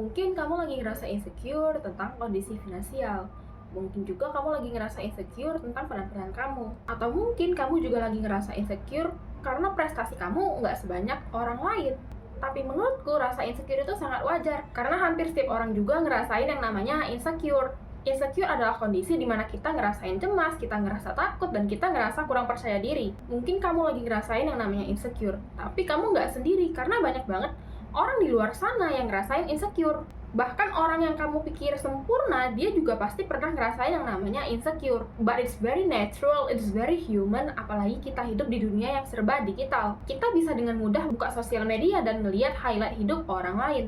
Mungkin kamu lagi ngerasa insecure tentang kondisi finansial. Mungkin juga kamu lagi ngerasa insecure tentang penampilan kamu. Atau mungkin kamu juga lagi ngerasa insecure karena prestasi kamu nggak sebanyak orang lain. Tapi menurutku rasa insecure itu sangat wajar, karena hampir setiap orang juga ngerasain yang namanya insecure. Insecure adalah kondisi di mana kita ngerasain cemas, kita ngerasa takut, dan kita ngerasa kurang percaya diri. Mungkin kamu lagi ngerasain yang namanya insecure, tapi kamu nggak sendiri, karena banyak banget orang di luar sana yang ngerasain insecure. Bahkan orang yang kamu pikir sempurna, dia juga pasti pernah ngerasain yang namanya insecure. But it's very natural, it's very human, apalagi kita hidup di dunia yang serba digital. Kita bisa dengan mudah buka sosial media dan ngeliat highlight hidup orang lain.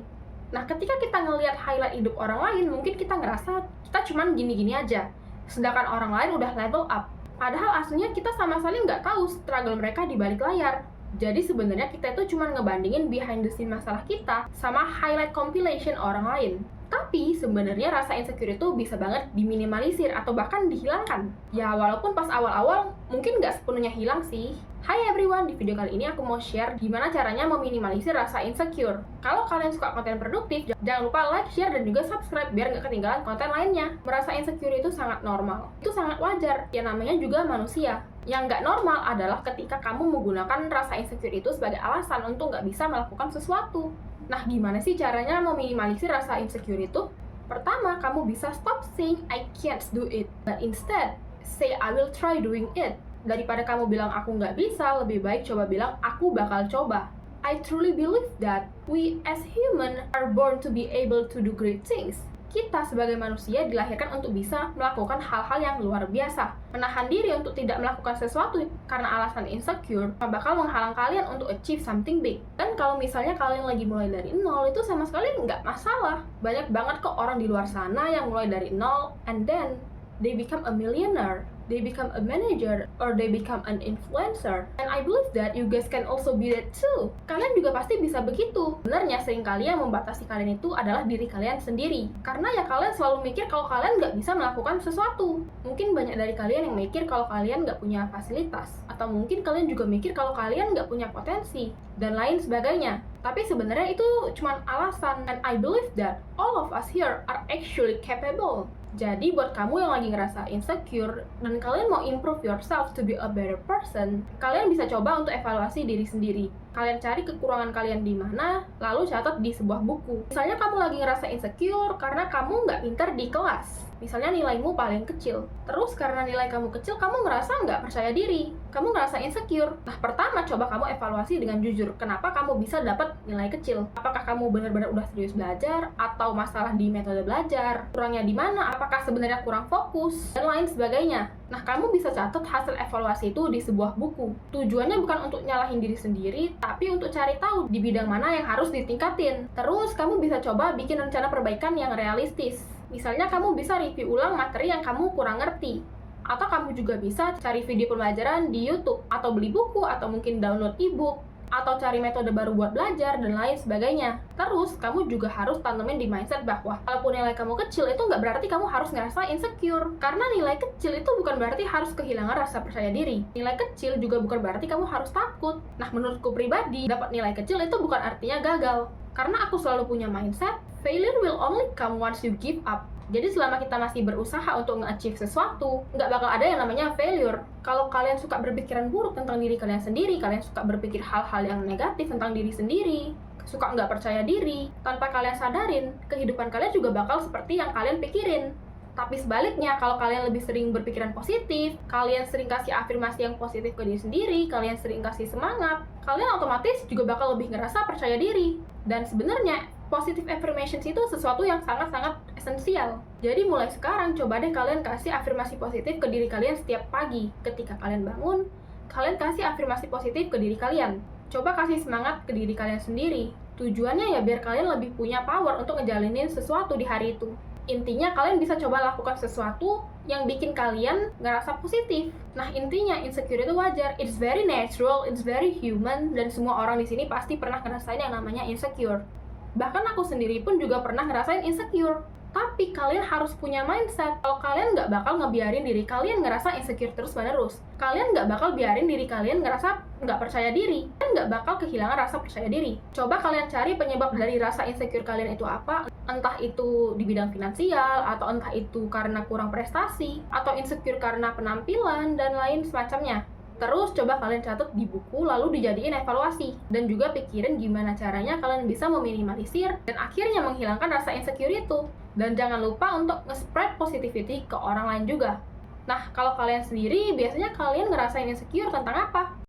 Nah, ketika kita ngeliat highlight hidup orang lain, mungkin kita ngerasa kita cuman gini-gini aja. Sedangkan orang lain udah level up. Padahal aslinya kita sama sekali nggak tahu struggle mereka di balik layar. Jadi sebenarnya kita itu cuma ngebandingin behind the scene masalah kita sama highlight compilation orang lain. Tapi sebenarnya rasa insecure itu bisa banget diminimalisir atau bahkan dihilangkan. Ya walaupun pas awal-awal mungkin nggak sepenuhnya hilang sih. Hai everyone, di video kali ini aku mau share gimana caranya meminimalisir rasa insecure. Kalau kalian suka konten produktif, jangan lupa like, share, dan juga subscribe biar nggak ketinggalan konten lainnya. Merasa insecure itu sangat normal. Itu sangat wajar, ya namanya juga manusia. Yang nggak normal adalah ketika kamu menggunakan rasa insecure itu sebagai alasan untuk nggak bisa melakukan sesuatu. Nah, gimana sih caranya meminimalisir rasa insecure itu? Pertama, kamu bisa stop saying I can't do it, but instead say I will try doing it. Daripada kamu bilang aku nggak bisa, lebih baik coba bilang aku bakal coba. I truly believe that we as human are born to be able to do great things. Kita sebagai manusia dilahirkan untuk bisa melakukan hal-hal yang luar biasa. Menahan diri untuk tidak melakukan sesuatu karena alasan insecure bakal menghalang kalian untuk achieve something big. Dan kalau misalnya kalian lagi mulai dari nol, itu sama sekali nggak masalah. Banyak banget kok orang di luar sana yang mulai dari nol and then they become a millionaire, they become a manager, or they become an influencer. And I believe that you guys can also be that too. Kalian juga pasti bisa begitu. Sebenarnya seringkali yang membatasi kalian itu adalah diri kalian sendiri. Karena ya kalian selalu mikir kalau kalian nggak bisa melakukan sesuatu. Mungkin banyak dari kalian yang mikir kalau kalian nggak punya fasilitas. Atau mungkin kalian juga mikir kalau kalian nggak punya potensi. Dan lain sebagainya. Tapi sebenarnya itu cuma alasan. And I believe that all of us here are actually capable. Jadi buat kamu yang lagi ngerasa insecure dan kalian mau improve yourself to be a better person, kalian bisa coba untuk evaluasi diri sendiri. Kalian cari kekurangan kalian di mana, lalu catat di sebuah buku. Misalnya kamu lagi ngerasa insecure karena kamu nggak pintar di kelas. Misalnya nilaimu paling kecil. Terus karena nilai kamu kecil, kamu ngerasa nggak percaya diri. Kamu ngerasa insecure. Nah, pertama coba kamu evaluasi dengan jujur. Kenapa kamu bisa dapat nilai kecil? Apakah kamu benar-benar udah serius belajar? Atau masalah di metode belajar? Kurangnya di mana? Apakah sebenarnya kurang fokus? Dan lain sebagainya. Nah, kamu bisa catat hasil evaluasi itu di sebuah buku. Tujuannya bukan untuk nyalahin diri sendiri, tapi untuk cari tahu di bidang mana yang harus ditingkatin. Terus, kamu bisa coba bikin rencana perbaikan yang realistis. Misalnya, kamu bisa review ulang materi yang kamu kurang ngerti. Atau kamu juga bisa cari video pembelajaran di YouTube, atau beli buku, atau mungkin download e-book, atau cari metode baru buat belajar, dan lain sebagainya. Terus, kamu juga harus tanemin di mindset bahwa walaupun nilai kamu kecil, itu nggak berarti kamu harus ngerasa insecure. Karena nilai kecil itu bukan berarti harus kehilangan rasa percaya diri. Nilai kecil juga bukan berarti kamu harus takut. Nah, menurutku pribadi, dapat nilai kecil itu bukan artinya gagal. Karena aku selalu punya mindset, failure will only come once you give up. Jadi selama kita masih berusaha untuk nge-achieve sesuatu, nggak bakal ada yang namanya failure. Kalau kalian suka berpikiran buruk tentang diri kalian sendiri, kalian suka berpikir hal-hal yang negatif tentang diri sendiri, suka nggak percaya diri, tanpa kalian sadarin, kehidupan kalian juga bakal seperti yang kalian pikirin. Tapi sebaliknya, kalau kalian lebih sering berpikiran positif, kalian sering kasih afirmasi yang positif ke diri sendiri, kalian sering kasih semangat, kalian otomatis juga bakal lebih ngerasa percaya diri. Dan sebenarnya, positive affirmations itu sesuatu yang sangat-sangat esensial. Jadi mulai sekarang, coba deh kalian kasih afirmasi positif ke diri kalian setiap pagi. Ketika kalian bangun, kalian kasih afirmasi positif ke diri kalian. Coba kasih semangat ke diri kalian sendiri. Tujuannya ya biar kalian lebih punya power untuk ngejalinin sesuatu di hari itu. Intinya kalian bisa coba lakukan sesuatu yang bikin kalian ngerasa positif. Nah, intinya insecure itu wajar. It's very natural, it's very human, dan semua orang di sini pasti pernah ngerasain yang namanya insecure. Bahkan aku sendiri pun juga pernah ngerasain insecure. Tapi kalian harus punya mindset kalau kalian nggak bakal ngebiarin diri kalian ngerasa insecure terus-menerus. Kalian nggak bakal biarin diri kalian ngerasa nggak percaya diri. Kalian nggak bakal kehilangan rasa percaya diri. Coba kalian cari penyebab dari rasa insecure kalian itu apa. Entah itu di bidang finansial, atau entah itu karena kurang prestasi, atau insecure karena penampilan, dan lain semacamnya. Terus coba kalian catat di buku, lalu dijadiin evaluasi. Dan juga pikirin gimana caranya kalian bisa meminimalisir dan akhirnya menghilangkan rasa insecure itu. Dan jangan lupa untuk nge-spread positivity ke orang lain juga. Nah, kalau kalian sendiri, biasanya kalian ngerasain insecure tentang apa?